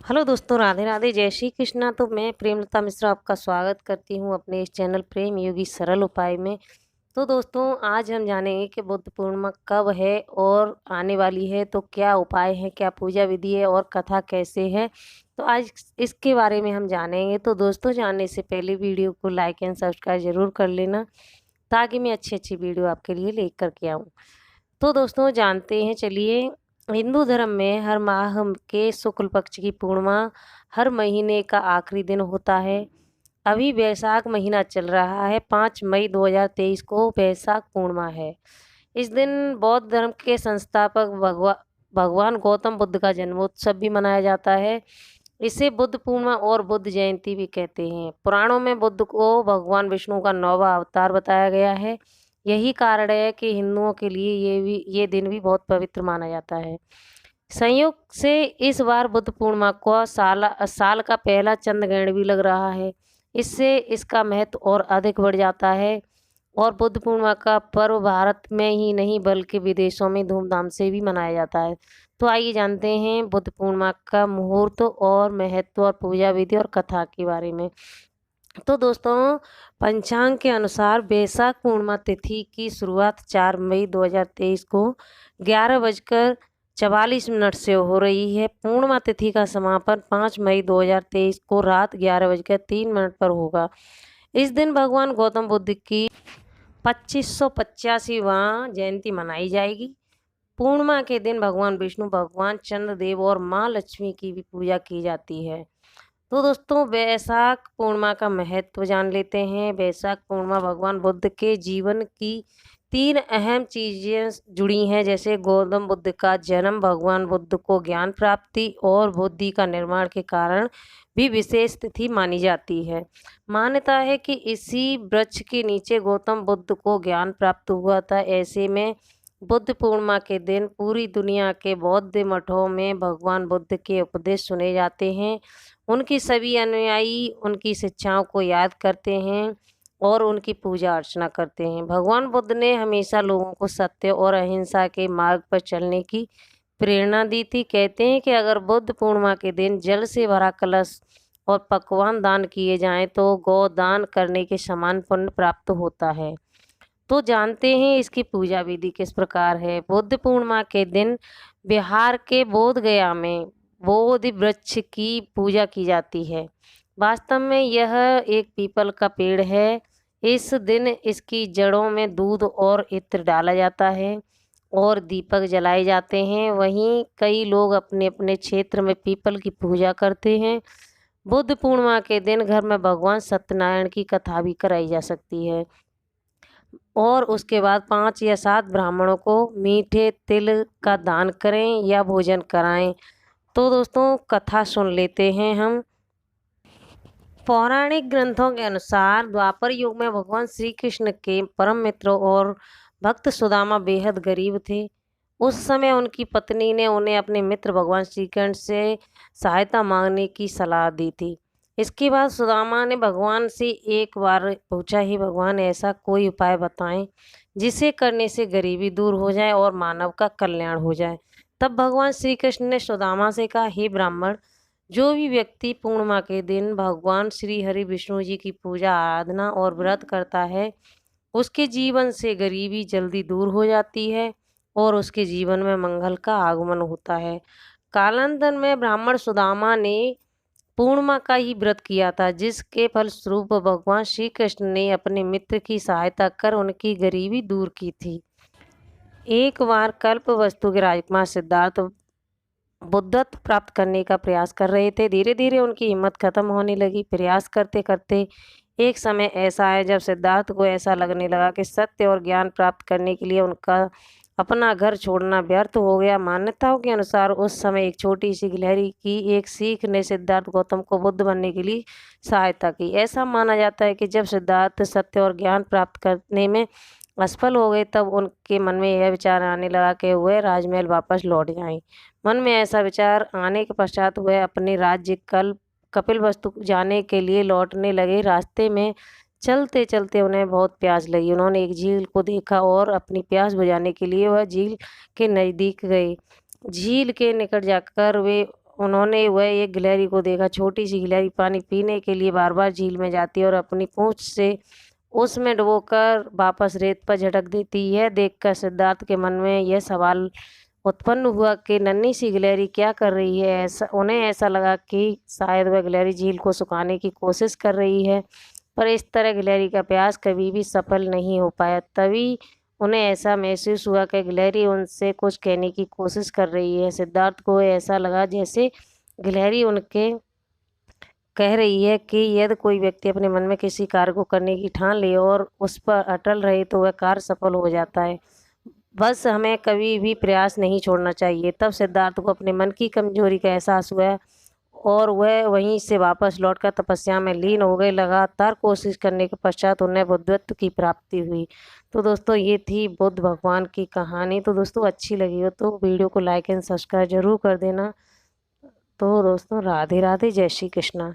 Hello दोस्तों, राधे राधे, जय श्री कृष्णा। तो मैं प्रेमलता मिश्रा आपका स्वागत करती हूँ अपने इस चैनल प्रेम योगी सरल उपाय में। तो दोस्तों, आज हम जानेंगे कि बुद्ध पूर्णिमा कब है और आने वाली है, तो क्या उपाय है, क्या पूजा विधि है और कथा कैसे है। तो आज इसके बारे में हम जानेंगे। तो दोस्तों, जानने से पहले वीडियो को लाइक एंड सब्सक्राइब ज़रूर कर लेना, ताकि मैं अच्छी अच्छी वीडियो आपके लिए लेकर के आऊँ। तो दोस्तों, जानते हैं, चलिए। हिंदू धर्म में हर माह के शुक्ल पक्ष की पूर्णिमा हर महीने का आखिरी दिन होता है। अभी वैशाख महीना चल रहा है। 5 मई 2023 को वैशाख पूर्णिमा है। इस दिन बौद्ध धर्म के संस्थापक भगवान गौतम बुद्ध का जन्मोत्सव भी मनाया जाता है। इसे बुद्ध पूर्णिमा और बुद्ध जयंती भी कहते हैं। पुराणों में बुद्ध को भगवान विष्णु का 9वां अवतार बताया गया है। यही कारण है कि हिंदुओं के लिए ये दिन भी बहुत पवित्र माना जाता है। संयोग से इस बार बुद्ध पूर्णिमा को साल का पहला चंद्र ग्रहण भी लग रहा है। इससे इसका महत्व और अधिक बढ़ जाता है। और बुद्ध पूर्णिमा का पर्व भारत में ही नहीं बल्कि विदेशों में धूमधाम से भी मनाया जाता है। तो आइए जानते हैं बुद्ध पूर्णिमा का मुहूर्त और महत्व और पूजा विधि और कथा के बारे में। तो दोस्तों, पंचांग के अनुसार वैशाख पूर्णिमा तिथि की शुरुआत 4 मई 2023 को 11:44 से हो रही है। पूर्णिमा तिथि का समापन 5 मई 2023 को रात 11:03 पर होगा। इस दिन भगवान गौतम बुद्ध की 2585वां जयंती मनाई जाएगी। पूर्णिमा के दिन भगवान विष्णु, भगवान चंद्रदेव और माँ लक्ष्मी की भी पूजा की जाती है। तो दोस्तों, वैशाख पूर्णिमा का महत्व जान लेते हैं। वैशाख पूर्णिमा भगवान बुद्ध के जीवन की 3 अहम चीज़ें जुड़ी हैं, जैसे गौतम बुद्ध का जन्म, भगवान बुद्ध को ज्ञान प्राप्ति और बुद्धि का निर्माण के कारण भी विशेष तिथि मानी जाती है। मान्यता है कि इसी वृक्ष के नीचे गौतम बुद्ध को ज्ञान प्राप्त हुआ था। ऐसे में बुद्ध पूर्णिमा के दिन पूरी दुनिया के बौद्ध मठों में भगवान बुद्ध के उपदेश सुने जाते हैं। उनकी सभी अनुयायी उनकी शिक्षाओं को याद करते हैं और उनकी पूजा अर्चना करते हैं। भगवान बुद्ध ने हमेशा लोगों को सत्य और अहिंसा के मार्ग पर चलने की प्रेरणा दी थी। कहते हैं कि अगर बुद्ध पूर्णिमा के दिन जल से भरा कलश और पकवान दान किए जाएं तो गोदान करने के समान पुण्य प्राप्त होता है। तो जानते हैं इसकी पूजा विधि किस प्रकार है। बुद्ध पूर्णिमा के दिन बिहार के बोध गया में बोधि वृक्ष की पूजा की जाती है। वास्तव में यह एक पीपल का पेड़ है। इस दिन इसकी जड़ों में दूध और इत्र डाला जाता है और दीपक जलाए जाते हैं। वहीं कई लोग अपने अपने क्षेत्र में पीपल की पूजा करते हैं। बुद्ध पूर्णिमा के दिन घर में भगवान सत्यनारायण की कथा भी कराई जा सकती है और उसके बाद 5 या 7 ब्राह्मणों को मीठे तिल का दान करें या भोजन कराएं। तो दोस्तों, कथा सुन लेते हैं हम। पौराणिक ग्रंथों के अनुसार द्वापर युग में भगवान श्री कृष्ण के परम मित्र और भक्त सुदामा बेहद गरीब थे। उस समय उनकी पत्नी ने उन्हें अपने मित्र भगवान श्री कृष्ण से सहायता मांगने की सलाह दी थी। इसके बाद सुदामा ने भगवान से एक बार पूछा, ही भगवान, ऐसा कोई उपाय बताएं जिसे करने से गरीबी दूर हो जाए और मानव का कल्याण हो जाए। तब भगवान श्री कृष्ण ने सुदामा से कहा, हे ब्राह्मण, जो भी व्यक्ति पूर्णिमा के दिन भगवान श्री हरि विष्णु जी की पूजा आराधना और व्रत करता है, उसके जीवन से गरीबी जल्दी दूर हो जाती है और उसके जीवन में मंगल का आगमन होता है। कालांतर में ब्राह्मण सुदामा ने पूर्णिमा का ही व्रत किया था, जिसके फलस्वरूप भगवान श्री कृष्ण ने अपने मित्र की सहायता कर उनकी गरीबी दूर की थी। एक बार कल्प वस्तु के राजकुमार सिद्धार्थ बुद्धत्व प्राप्त करने का प्रयास कर रहे थे। धीरे धीरे उनकी हिम्मत खत्म होने लगी। प्रयास करते करते एक समय ऐसा आया जब सिद्धार्थ को ऐसा लगने लगा कि सत्य और ज्ञान प्राप्त करने के लिए उनका अपना घर छोड़ना व्यर्थ हो गया। मान्यताओं के अनुसार उस समय एक छोटी सी गिलहरी की एक सीख ने सिद्धार्थ गौतम को बुद्ध बनने के लिए सहायता की। ऐसा माना जाता है कि जब सिद्धार्थ सत्य और ज्ञान प्राप्त करने में असफल हो गए, तब उनके मन में यह विचार आने लगा कि वह राजमहल वापस लौट जाएं। मन में ऐसा विचार आने के पश्चात वह अपने राज्य कपिल वस्तु जाने के लिए लौटने लगे। रास्ते में चलते चलते उन्हें बहुत प्यास लगी। उन्होंने एक झील को देखा और अपनी प्यास बुझाने के लिए वह झील के नज़दीक गए। झील के निकट जाकर वे उन्होंने वह एक गिलहरी को देखा। छोटी सी गिलहरी पानी पीने के लिए बार बार झील में जाती है और अपनी पूंछ से उसमें डुबोकर वापस रेत पर झटक देती। यह देखकर सिद्धार्थ के मन में यह सवाल उत्पन्न हुआ कि नन्ही सी गिलहरी क्या कर रही है। उन्हें ऐसा लगा कि शायद वह गिलहरी झील को सुखाने की कोशिश कर रही है, पर इस तरह गिलहरी का प्रयास कभी भी सफल नहीं हो पाया। तभी उन्हें ऐसा महसूस हुआ कि गिलहरी उनसे कुछ कहने की कोशिश कर रही है। सिद्धार्थ को ऐसा लगा जैसे गिलहरी उनके कह रही है कि यदि कोई व्यक्ति अपने मन में किसी कार्य को करने की ठान ले और उस पर अटल रहे तो वह कार्य सफल हो जाता है। बस हमें कभी भी प्रयास नहीं छोड़ना चाहिए। तब सिद्धार्थ को अपने मन की कमजोरी का एहसास हुआ और वह वहीं से वापस लौटकर तपस्या में लीन हो गए। लगातार कोशिश करने के पश्चात उन्हें बुद्धत्व की प्राप्ति हुई। तो दोस्तों ये थी बुद्ध भगवान की कहानी। तो दोस्तों अच्छी लगी हो तो वीडियो को लाइक एंड सब्सक्राइब जरूर कर देना। तो दोस्तों राधे राधे, जय श्री कृष्णा।